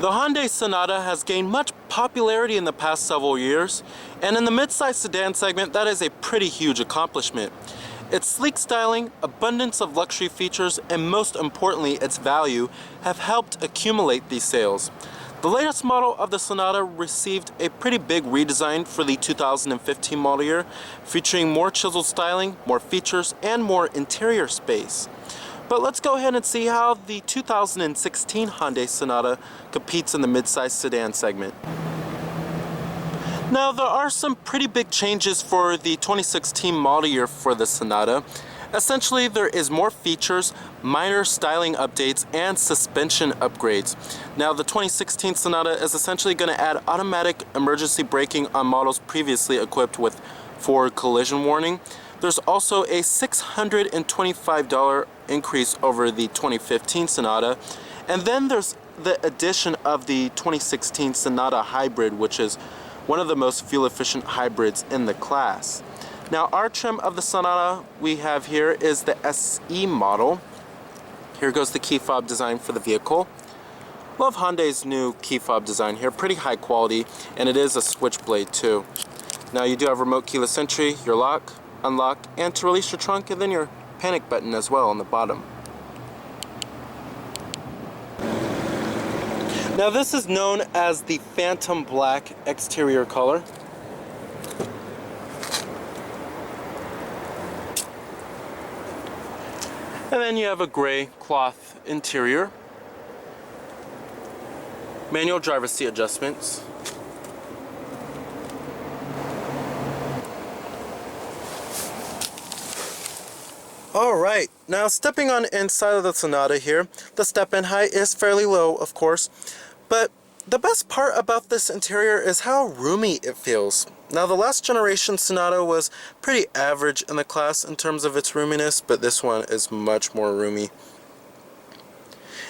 The Hyundai Sonata has gained much popularity in the past several years, and in the midsize sedan segment, that is a pretty huge accomplishment. Its sleek styling, abundance of luxury features, and most importantly, its value have helped accumulate these sales. The latest model of the Sonata received a pretty big redesign for the 2015 model year, featuring more chiseled styling, more features, and more interior space. But let's go ahead and see how the 2016 Hyundai Sonata competes in the midsize sedan segment. Now, there are some pretty big changes for the 2016 model year for the Sonata. Essentially, there is more features, minor styling updates, and suspension upgrades. Now, the 2016 Sonata is essentially going to add automatic emergency braking on models previously equipped with forward collision warning. There's also a $625 increase over the 2015 Sonata. And then there's the addition of the 2016 Sonata Hybrid, which is one of the most fuel-efficient hybrids in the class. Now, our trim of the Sonata we have here is the SE model. Here goes the key fob design for the vehicle. Love Hyundai's new key fob design here, pretty high quality, and it is a switchblade too. Now, you do have remote keyless entry, your lock, unlock, and to release your trunk, and then your panic button as well on the bottom. Now, this is known as the Phantom Black exterior color. And then you have a gray cloth interior. Manual driver's seat adjustments. Alright, now stepping on inside of the Sonata here, the step-in height is fairly low, of course, but the best part about this interior is how roomy it feels. Now, the last generation Sonata was pretty average in the class in terms of its roominess, but this one is much more roomy.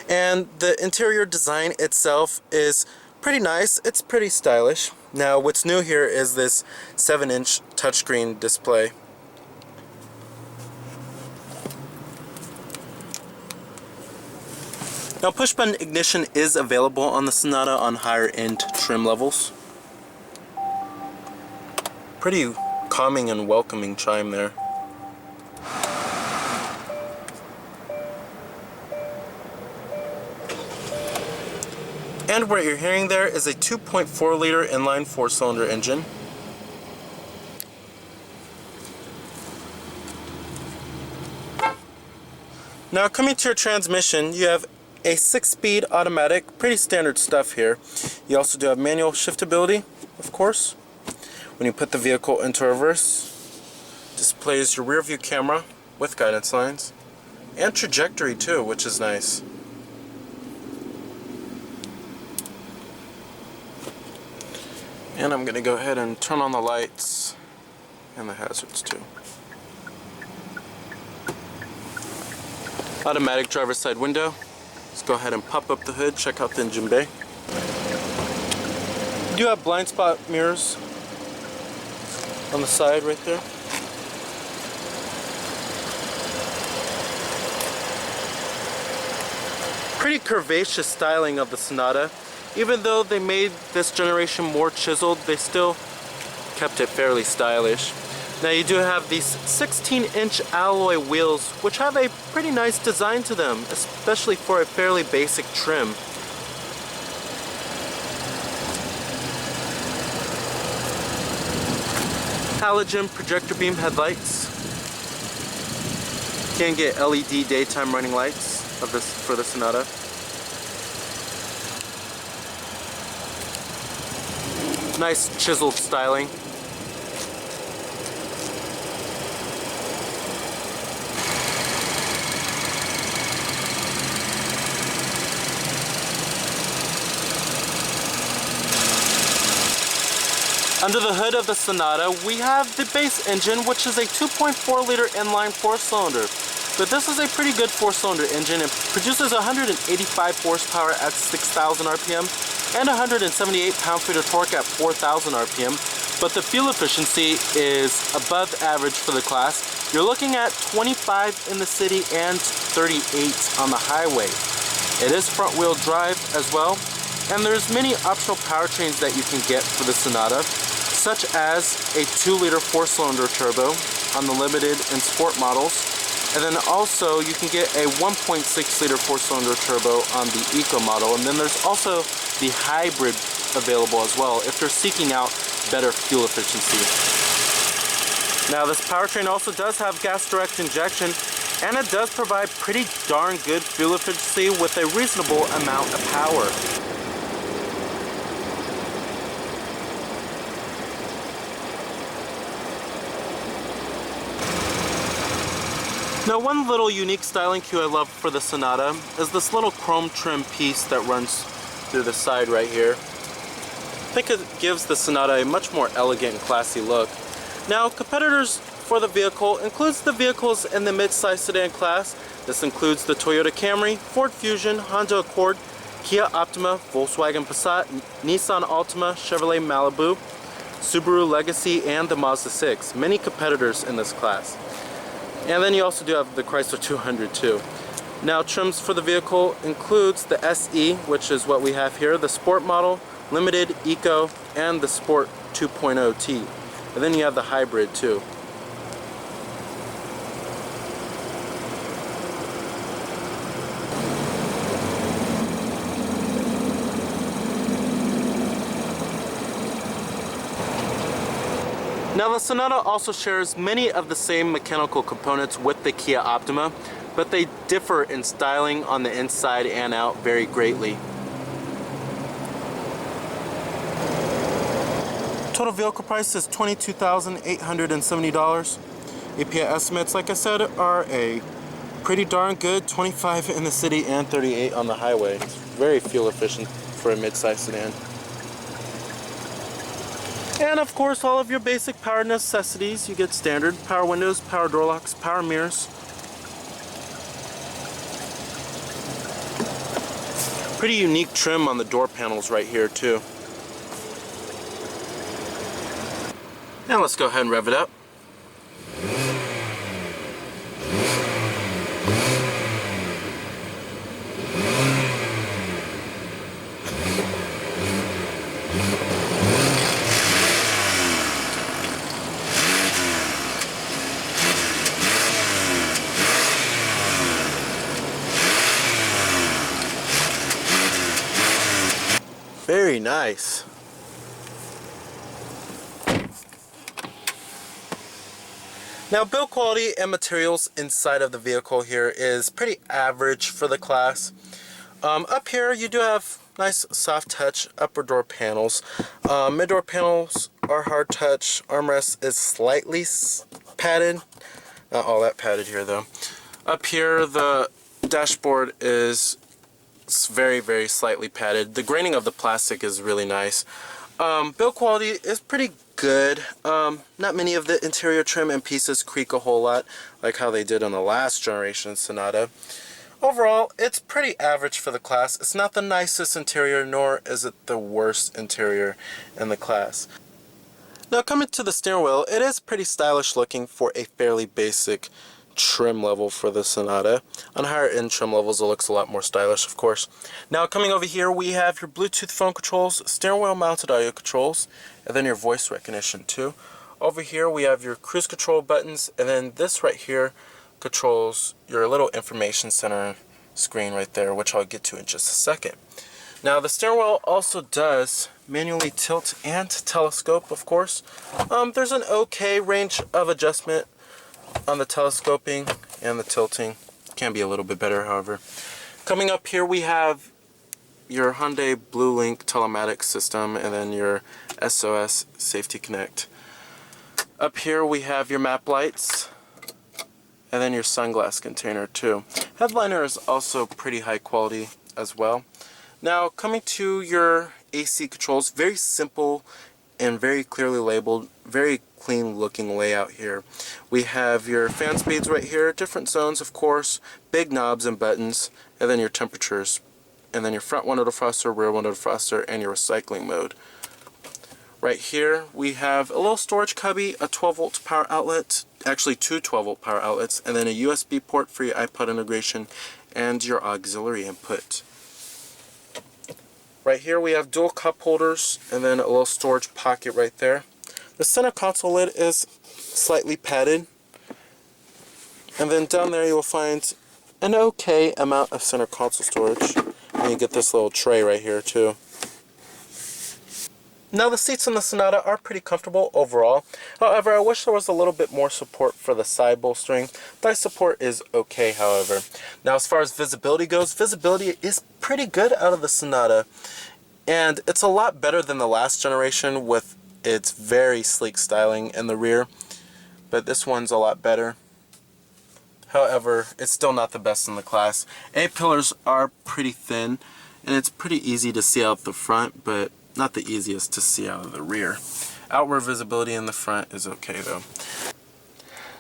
And the interior design itself is pretty nice. It's pretty stylish. Now, what's new here is this 7-inch touchscreen display. Now, push-button ignition is available on the Sonata on higher-end trim levels. Pretty calming and welcoming chime there. And what you're hearing there is a 2.4-liter inline 4-cylinder engine. Now, coming to your transmission, you have a 6-speed automatic, pretty standard stuff here. You also do have manual shiftability, of course. When you put the vehicle into reverse, displays your rear view camera with guidance lines and trajectory too, which is nice. And I'm going to go ahead and turn on the lights and the hazards too. Automatic driver's side window. Let's go ahead and pop up the hood, check out the engine bay. You do have blind spot mirrors on the side right there. Pretty curvaceous styling of the Sonata. Even though they made this generation more chiseled, they still kept it fairly stylish. Now, you do have these 16-inch alloy wheels, which have a pretty nice design to them, especially for a fairly basic trim. Halogen projector beam headlights. Can get LED daytime running lights for the Sonata. Nice chiseled styling. Under the hood of the Sonata, we have the base engine, which is a 2.4-liter inline 4-cylinder. But this is a pretty good 4-cylinder engine. It produces 185 horsepower at 6,000 RPM and 178 pound-feet of torque at 4,000 RPM. But the fuel efficiency is above average for the class. You're looking at 25 in the city and 38 on the highway. It is front-wheel drive as well. And there's many optional powertrains that you can get for the Sonata, such as a 2-liter 4-cylinder turbo on the limited and sport models. And then also you can get a 1.6-liter 4-cylinder turbo on the Eco model. And then there's also the hybrid available as well if you're seeking out better fuel efficiency. Now this powertrain also does have gas direct injection, and it does provide pretty darn good fuel efficiency with a reasonable amount of power. Now one little unique styling cue I love for the Sonata is this little chrome trim piece that runs through the side right here. I think it gives the Sonata a much more elegant and classy look. Now competitors for the vehicle includes the vehicles in the mid-size sedan class. This includes the Toyota Camry, Ford Fusion, Honda Accord, Kia Optima, Volkswagen Passat, Nissan Altima, Chevrolet Malibu, Subaru Legacy, and the Mazda 6. Many competitors in this class. And then you also do have the Chrysler 200 too. Now trims for the vehicle includes the SE, which is what we have here, the Sport model, Limited, Eco, and the Sport 2.0T. And then you have the hybrid too. Now the Sonata also shares many of the same mechanical components with the Kia Optima, but they differ in styling on the inside and out very greatly. Total vehicle price is $22,870. EPA estimates, like I said, are a pretty darn good 25 in the city and 38 on the highway. It's very fuel efficient for a mid-size sedan. And of course, all of your basic power necessities. You get standard power windows, power door locks, power mirrors. Pretty unique trim on the door panels right here too. Now let's go ahead and rev it up. Very nice. Now build quality and materials inside of the vehicle here is pretty average for the class. Up here you do have nice soft touch upper door panels. Mid door panels are hard touch. Armrest is slightly padded. Not all that padded here though. Up here the dashboard is very, very slightly padded. The graining of the plastic is really nice. Build quality is pretty good. Not many of the interior trim and pieces creak a whole lot like how they did on the last generation Sonata. Overall, it's pretty average for the class. It's not the nicest interior, nor is it the worst interior in the class. Now coming to the steering wheel, it is pretty stylish looking for a fairly basic trim level for the Sonata. On higher end trim levels it looks a lot more stylish, of course. Now coming over here we have your Bluetooth phone controls, steering wheel mounted audio controls, and then your voice recognition too. Over here we have your cruise control buttons, and then this right here controls your little information center screen right there, which I'll get to in just a second. Now the steering wheel also does manually tilt and telescope, of course. There's an okay range of adjustment on the telescoping and the tilting. Can be a little bit better, however. Coming up here we have your Hyundai Blue Link telematics system, and then your SOS Safety Connect. Up here we have your map lights, and then your sunglass container too. Headliner is also pretty high quality as well. Now coming to your AC controls, very simple and very clearly labeled, very clean looking layout here. We have your fan speeds right here, different zones of course, big knobs and buttons, and then your temperatures, and then your front window defroster, rear window defroster, and your recycling mode. Right here we have a little storage cubby, a 12-volt power outlet, actually two 12-volt power outlets, and then a USB port for your iPod integration and your auxiliary input. Right here we have dual cup holders and then a little storage pocket right there. The center console lid is slightly padded. And then down there you will find an okay amount of center console storage. And you get this little tray right here too. Now the seats in the Sonata are pretty comfortable overall. However, I wish there was a little bit more support for the side bolstering. Thigh support is okay, however. Now as far as visibility goes, visibility is pretty good out of the Sonata. And it's a lot better than the last generation with its very sleek styling in the rear. But this one's a lot better. However, it's still not the best in the class. A-pillars are pretty thin, and it's pretty easy to see out the front, but not the easiest to see out of the rear. Outward visibility in the front is okay though.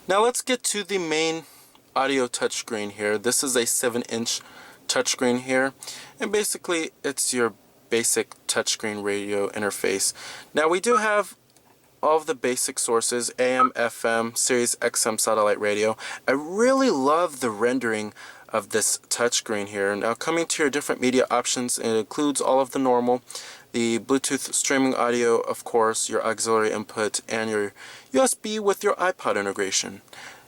Now let's get to the main audio touchscreen here. This is a 7-inch touchscreen here, and basically it's your basic touchscreen radio interface. Now we do have all of the basic sources, AM, FM, Sirius XM satellite radio. I really love the rendering of this touchscreen here. Now coming to your different media options, it includes all of the normal, the Bluetooth streaming audio, of course, your auxiliary input, and your USB with your iPod integration.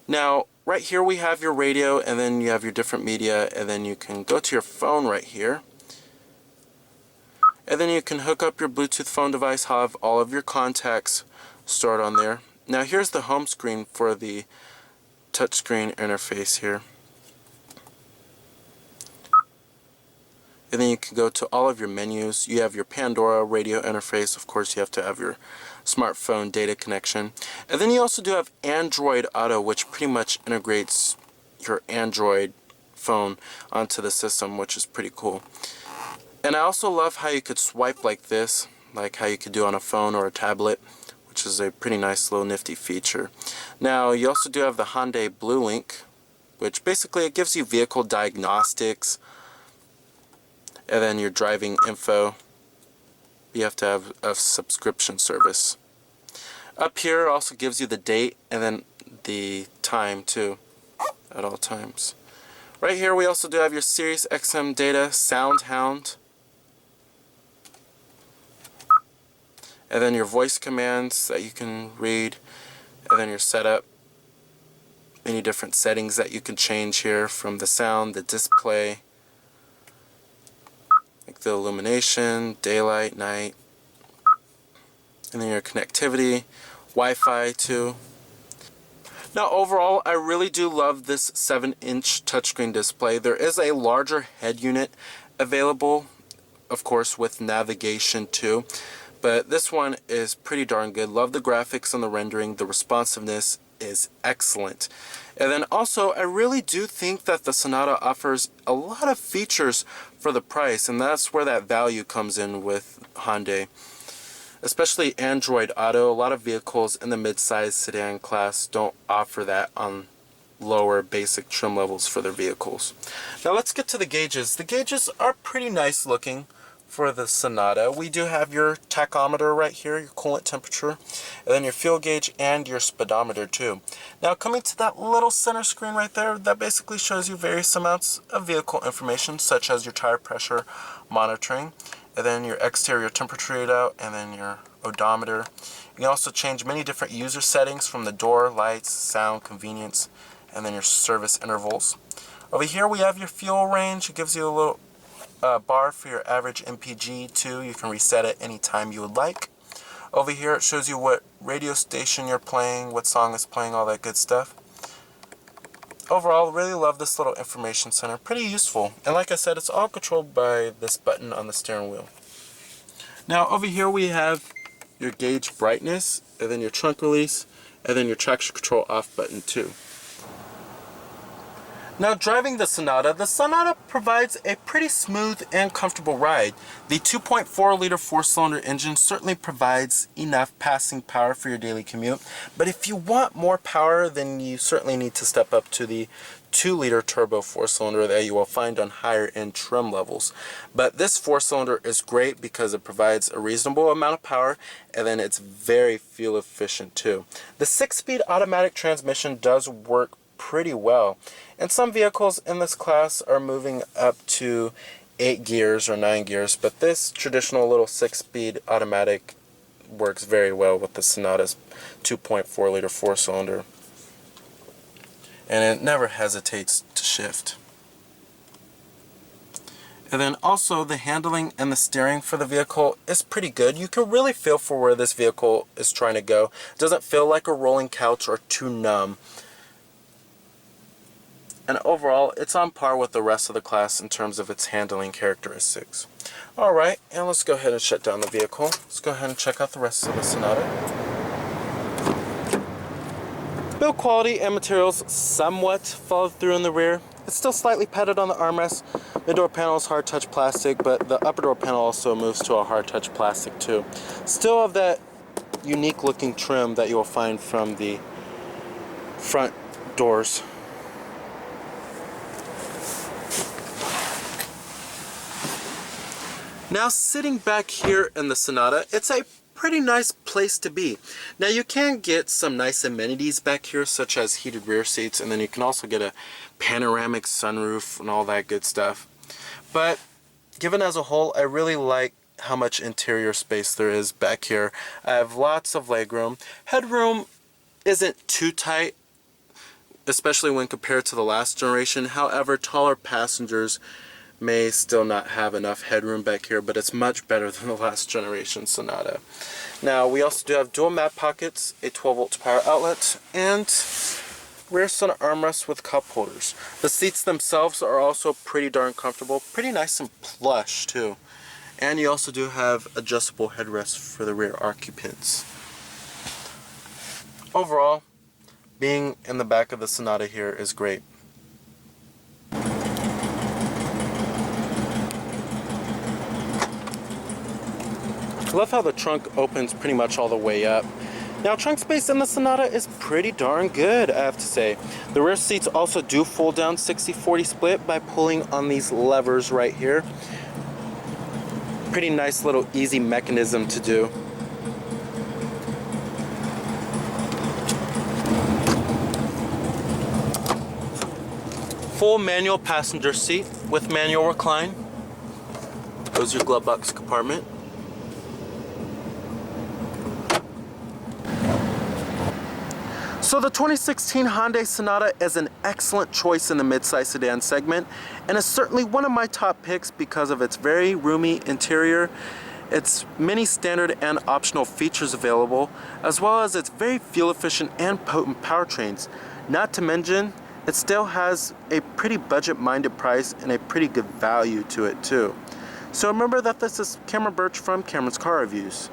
Now right here we have your radio, and then you have your different media, and then you can go to your phone right here. And then you can hook up your Bluetooth phone device, have all of your contacts stored on there. Now here's the home screen for the touchscreen interface here. And then you can go to all of your menus. You have your Pandora radio interface. Of course, you have to have your smartphone data connection. And then you also do have Android Auto, which pretty much integrates your Android phone onto the system, which is pretty cool. And I also love how you could swipe like this, like how you could do on a phone or a tablet, which is a pretty nice little nifty feature. Now you also do have the Hyundai Blue Link, which basically it gives you vehicle diagnostics, and then your driving info. You have to have a subscription service. Up here also gives you the date and then the time too, at all times. Right here we also do have your Sirius XM data, Sound Hound, and then your voice commands that you can read, and then your setup, any different settings that you can change here from the sound, the display, like the illumination, daylight, night, and then your connectivity, Wi-Fi too. Now overall, I really do love this 7-inch touchscreen display. There is a larger head unit available, of course, with navigation too. But this one is pretty darn good. Love the graphics and the rendering. The responsiveness is excellent. And then also, I really do think that the Sonata offers a lot of features for the price, and that's where that value comes in with Hyundai. Especially Android Auto. A lot of vehicles in the mid-size sedan class don't offer that on lower basic trim levels for their vehicles. Now let's get to the gauges. The gauges are pretty nice looking for the Sonata. We do have your tachometer right here, your coolant temperature, and then your fuel gauge and your speedometer too. Now coming to that little center screen right there, that basically shows you various amounts of vehicle information such as your tire pressure monitoring, and then your exterior temperature readout, and then your odometer. You can also change many different user settings from the door, lights, sound, convenience, and then your service intervals. Over here we have your fuel range. It gives you a little bar for your average MPG too. You can reset it anytime you would like. Over here it shows you what radio station you're playing, what song is playing, all that good stuff. Overall, really love this little information center. Pretty useful. And like I said, it's all controlled by this button on the steering wheel. Now over here we have your gauge brightness, and then your trunk release, and then your traction control off button too. Now driving the Sonata provides a pretty smooth and comfortable ride. The 2.4 liter 4-cylinder engine certainly provides enough passing power for your daily commute, but if you want more power, then you certainly need to step up to the 2-liter turbo 4-cylinder that you will find on higher end trim levels. But this 4-cylinder is great because it provides a reasonable amount of power, and then it's very fuel efficient too. The 6-speed automatic transmission does work pretty well, and some vehicles in this class are moving up to 8 gears or 9 gears, but this traditional little 6-speed automatic works very well with the Sonata's 2.4 liter 4-cylinder, and it never hesitates to shift. And then also the handling and the steering for the vehicle is pretty good. You can really feel for where this vehicle is trying to go. It doesn't feel like a rolling couch or too numb. And overall, it's on par with the rest of the class in terms of its handling characteristics. Alright, and let's go ahead and shut down the vehicle. Let's go ahead and check out the rest of the Sonata. Build quality and materials somewhat followed through in the rear. It's still slightly padded on the armrest. Mid door panel is hard touch plastic, but the upper door panel also moves to a hard touch plastic too. Still have that unique looking trim that you will find from the front doors. Now sitting back here in the Sonata, it's a pretty nice place to be. Now you can get some nice amenities back here, such as heated rear seats, and then you can also get a panoramic sunroof and all that good stuff. But given as a whole, I really like how much interior space there is back here. I have lots of legroom. Headroom isn't too tight, especially when compared to the last generation. However, taller passengers may still not have enough headroom back here, but it's much better than the last generation Sonata. Now we also do have dual mat pockets, a 12-volt power outlet, and rear center armrests with cup holders. The seats themselves are also pretty darn comfortable, pretty nice and plush too. And you also do have adjustable headrests for the rear occupants. Overall, being in the back of the Sonata here is great. I love how the trunk opens pretty much all the way up. Now trunk space in the Sonata is pretty darn good, I have to say. The rear seats also do fold down 60-40 split by pulling on these levers right here. Pretty nice little easy mechanism to do. Full manual passenger seat with manual recline. Goes your glove box compartment. So the 2016 Hyundai Sonata is an excellent choice in the midsize sedan segment, and is certainly one of my top picks because of its very roomy interior, its many standard and optional features available, as well as its very fuel efficient and potent powertrains. Not to mention, it still has a pretty budget-minded price and a pretty good value to it too. So remember that this is Cameron Birch from Cameron's Car Reviews.